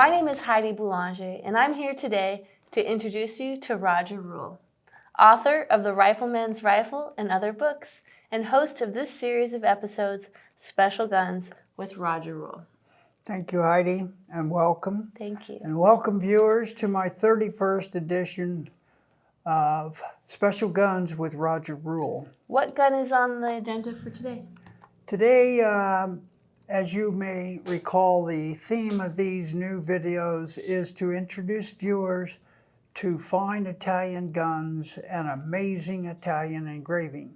My name is Heidi Boulanger, and I'm here today to introduce you to Roger Rule, author of The Rifleman's Rifle and other books, and host of this series of episodes, Special Guns with Roger Rule. Thank you, Heidi, and welcome. Thank you. And welcome, viewers, to my 31st edition of Special Guns with Roger Rule. What gun is on the agenda for today? Today, as you may recall, the theme of these new videos is to introduce viewers to fine Italian guns and amazing Italian engraving.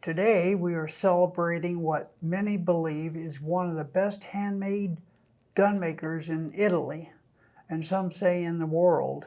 Today, we are celebrating what many believe is one of the best handmade gun makers in Italy, and some say in the world,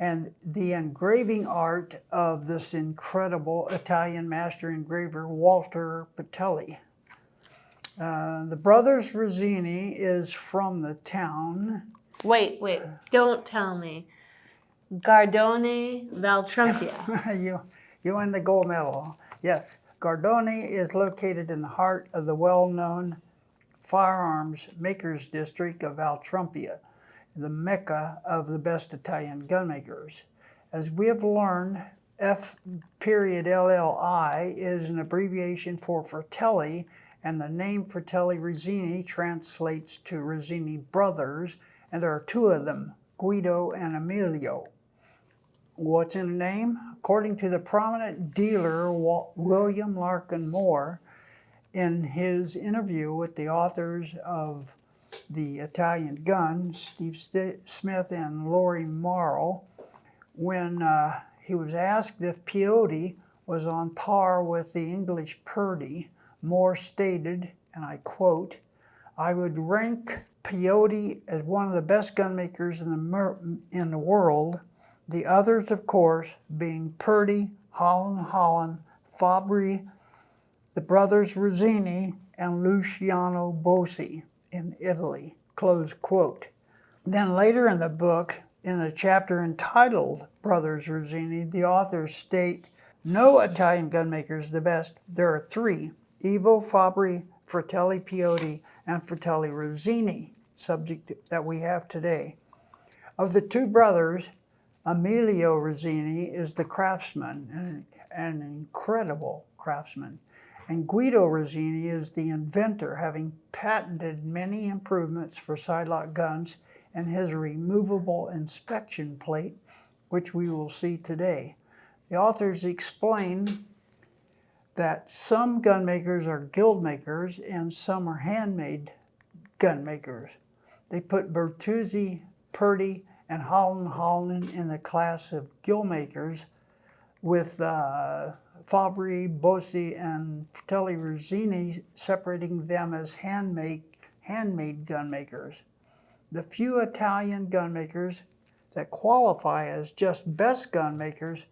and the engraving art of this incredible Italian master engraver, Walter Patelli. The brothers Rizzini is from the town. Wait, don't tell me. Gardone Valtrumpia. You win the gold medal. Yes, Gardone is located in the heart of the well-known firearms makers district of Valtrumpia, the mecca of the best Italian gun makers. As we have learned, F.lli is an abbreviation for Fratelli, and the name Fratelli Rizzini translates to Rizzini brothers, and there are two of them, Guido and Emilio. What's in a name? According to the prominent dealer William Larkin Moore, in his interview with the authors of The Italian Gun, Steve Smith and Laurie Morrow, when he was asked if peyote was on par with the English purdy, Moore stated, and I quote, "I would rank peyote as one of the best gun makers in the world, the others, of course, being Purdy, Holland, Fabri, the brothers Rizzini, and Luciano Bossi in Italy," close quote. Then later in the book, in a chapter entitled Brothers Rizzini, the authors state, "No Italian gun maker is the best. There are three, Ivo Fabri, Fratelli Peyote, and Fratelli Rizzini," subject that we have today. Of the two brothers, Emilio Rizzini is the craftsman, an incredible craftsman, and Guido Rizzini is the inventor, having patented many improvements for sidelock guns and his removable inspection plate, which we will see today. The authors explain that some gun makers are guild makers and some are handmade gun makers. They put Bertuzzi, Purdy, and Holland in the class of guild makers, with Fabri, Bossi, and Fratelli Rizzini separating them as handmade gun makers. The few Italian gun makers that qualify as just best gun makers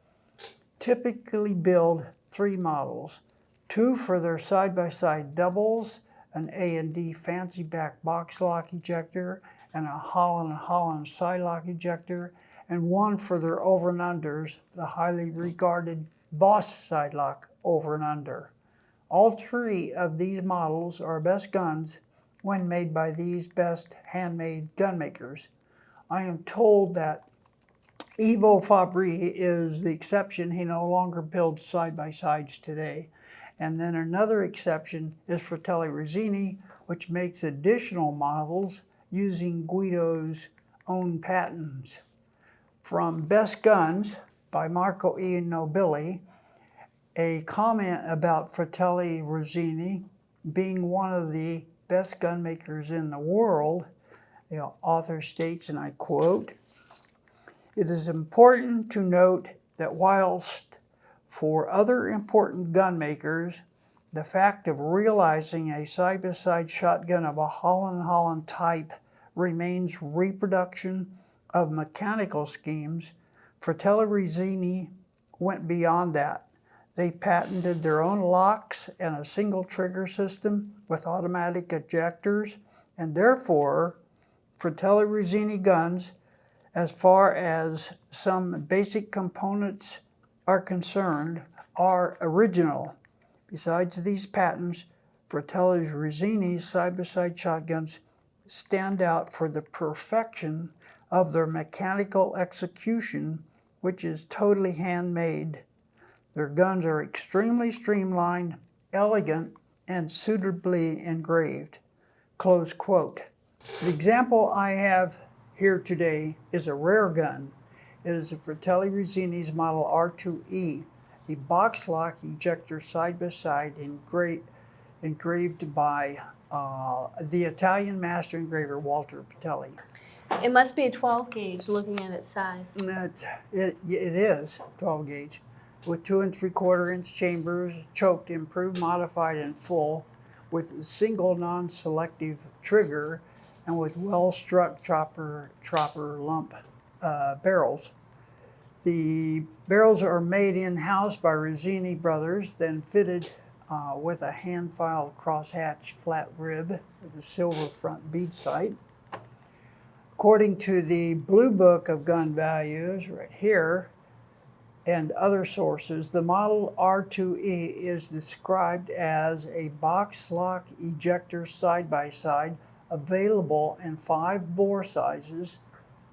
typically build three models: two for their side-by-side doubles, an A&D fancy back box lock ejector, and a Holland side lock ejector, and one for their over and unders, the highly regarded Boss side lock over and under. All three of these models are best guns when made by these best handmade gun makers. I am told that Ivo Fabri is the exception. He no longer builds side-by-sides today. And then another exception is Fratelli Rizzini, which makes additional models using Guido's own patents. From Best Guns by Marco E. Nobili, a comment about Fratelli Rizzini being one of the best gun makers in the world, the author states, and I quote, "It is important to note that whilst for other important gun makers, the fact of realizing a side-by-side shotgun of a Holland type remains reproduction of mechanical schemes, Fratelli Rizzini went beyond that. They patented their own locks and a single trigger system with automatic ejectors, and therefore Fratelli Rizzini guns, as far as some basic components are concerned, are original. Besides these patents, Fratelli Rizzini's side-by-side shotguns stand out for the perfection of their mechanical execution, which is totally handmade. Their guns are extremely streamlined, elegant, and suitably engraved. Close quote. The example I have here today is a rare gun. It is a Fratelli Rizzini's Model R2E, a box lock ejector side-by-side engraved by the Italian master engraver Walter Patelli. It must be a 12 gauge looking at its size. It is 12 gauge with 2 3/4 inch chambers, choked, improved, modified, and full, with a single non-selective trigger and with well-struck chopper lump barrels. The barrels are made in-house by Rizzini brothers, then fitted with a hand-filed crosshatch flat rib with a silver front bead sight. According to the Blue Book of Gun Values, right here, and other sources, the Model R2E is described as a box lock ejector side-by-side available in 5 bore sizes,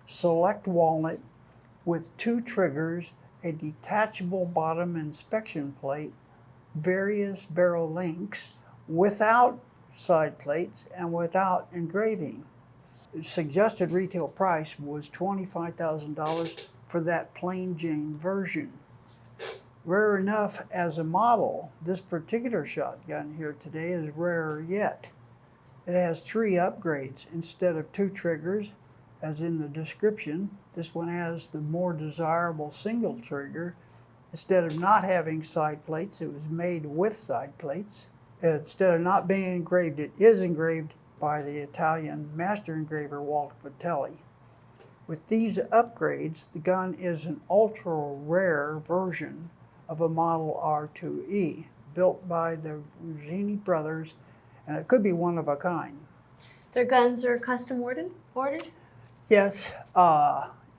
select walnut with 2 triggers, a detachable bottom inspection plate, various barrel links, without side plates and without engraving. The suggested retail price was $25,000 for that plain Jane version. Rare enough as a model, this particular shotgun here today is rarer yet. It has 3 upgrades instead of 2 triggers, as in the description. This one has the more desirable single trigger. Instead of not having side plates, it was made with side plates. Instead of not being engraved, it is engraved by the Italian master engraver Walter Patelli. With these upgrades, the gun is an ultra-rare version of a Model R2E, built by the Rizzini brothers, and it could be one of a kind. Their guns are custom ordered? Yes,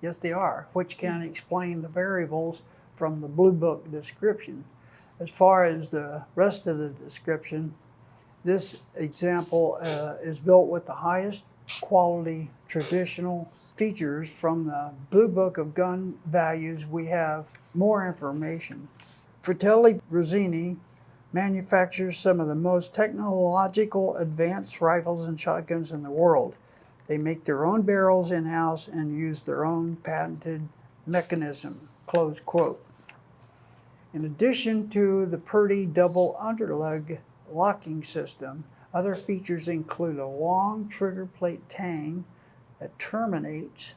yes they are, which can explain the variables from the Blue Book description. As far as the rest of the description, this example is built with the highest quality traditional features from the Blue Book of Gun Values. We have more information. Fratelli Rizzini manufactures some of the most technological advanced rifles and shotguns in the world. They make their own barrels in-house and use their own patented mechanism, close quote. In addition to the pretty double underlug locking system, other features include a long trigger plate tang that terminates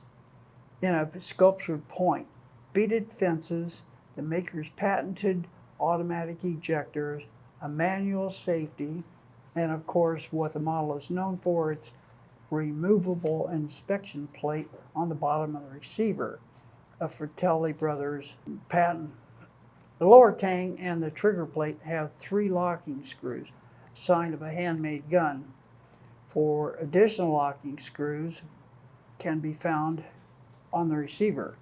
in a sculptured point, beaded fences, the maker's patented automatic ejectors, a manual safety, and of course what the model is known for, its removable inspection plate on the bottom of the receiver, a Fratelli brothers patent. The lower tang and the trigger plate have 3 locking screws, a sign of a handmade gun. For additional locking screws can be found on the receiver,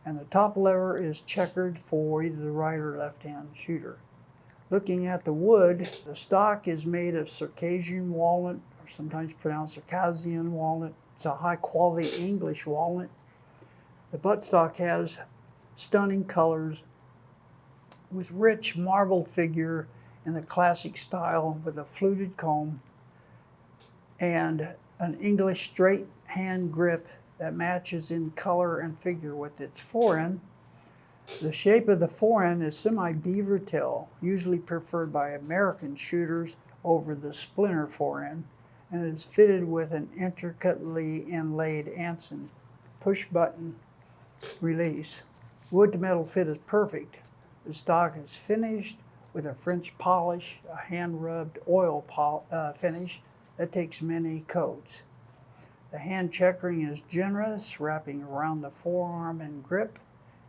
and the top lever is checkered for either the right or left-hand shooter. Looking at the wood, the stock is made of Circassian walnut, or sometimes pronounced Circassian walnut. It's a high-quality English walnut. The buttstock has stunning colors with rich marble figure in the classic style with a fluted comb and an English straight hand grip that matches in color and figure with its forend. The shape of the forend is semi-beaver tail, usually preferred by American shooters over the splinter forend, and is fitted with an intricately inlaid Anson push-button release. Wood to metal fit is perfect. The stock is finished with a French polish, a hand-rubbed oil finish that takes many coats. The hand checkering is generous, wrapping around the forearm and grip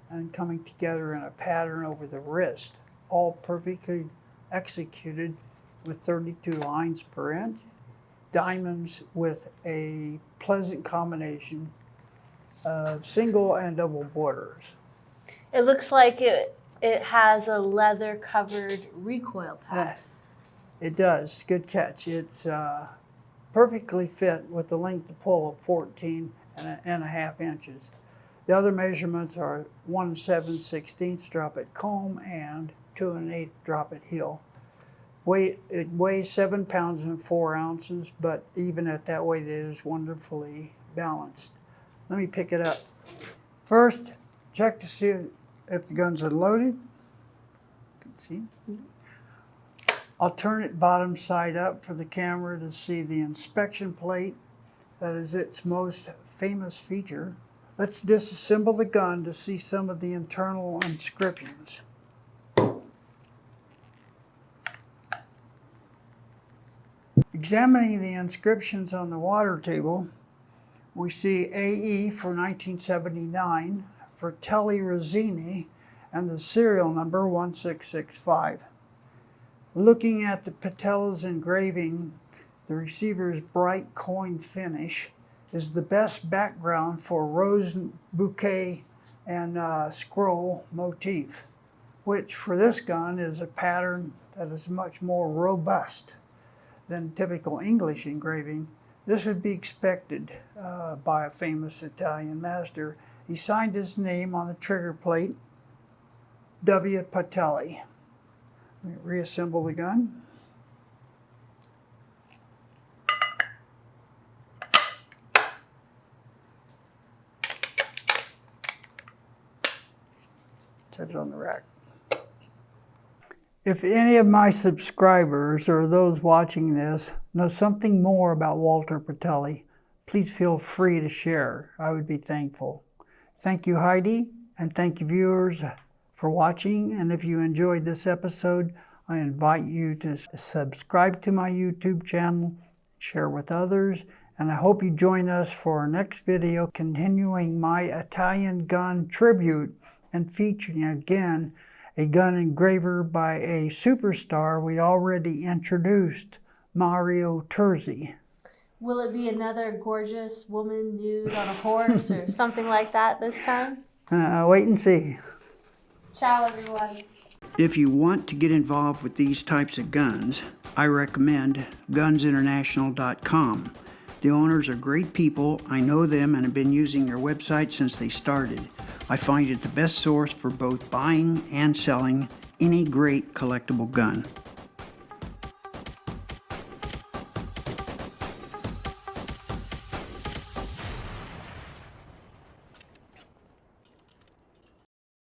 and coming together in a pattern over the wrist, all perfectly executed with 32 lines per inch, diamonds with a pleasant combination of single and double borders. It looks like it has a leather-covered recoil pad. It does. Good catch. It's perfectly fit with the length of pull of 14.5 inches. The other measurements are 1 7/16 drop at comb and 2 1/8 drop at heel. It weighs 7 pounds and 4 ounces, but even at that weight, it is wonderfully balanced. Let me pick it up. First, check to see if the gun's unloaded. You can see. I'll turn it bottom side up for the camera to see the inspection plate. That is its most famous feature. Let's disassemble the gun to see some of the internal inscriptions. Examining the inscriptions on the water table, we see AE for 1979, Fratelli Rizzini, and the serial number 1665. Looking at the Patelli's engraving, the receiver's bright coin finish is the best background for rose bouquet and scroll motif, which for this gun is a pattern that is much more robust than typical English engraving. This would be expected by a famous Italian master. He signed his name on the trigger plate, W. Patelli. Let me reassemble the gun. Set it on the rack. If any of my subscribers or those watching this know something more about Walter Patelli, please feel free to share. I would be thankful. Thank you, Heidi, and thank you, viewers, for watching. And if you enjoyed this episode, I invite you to subscribe to my YouTube channel, share with others, and I hope you join us for our next video continuing my Italian gun tribute and featuring again a gun engraver by a superstar we already introduced, Mario Terzi. Will it be another gorgeous woman nude on a horse or something like that this time? Wait and see. Ciao, everyone. If you want to get involved with these types of guns, I recommend gunsinternational.com. The owners are great people. I know them and have been using their website since they started. I find it the best source for both buying and selling any great collectible gun.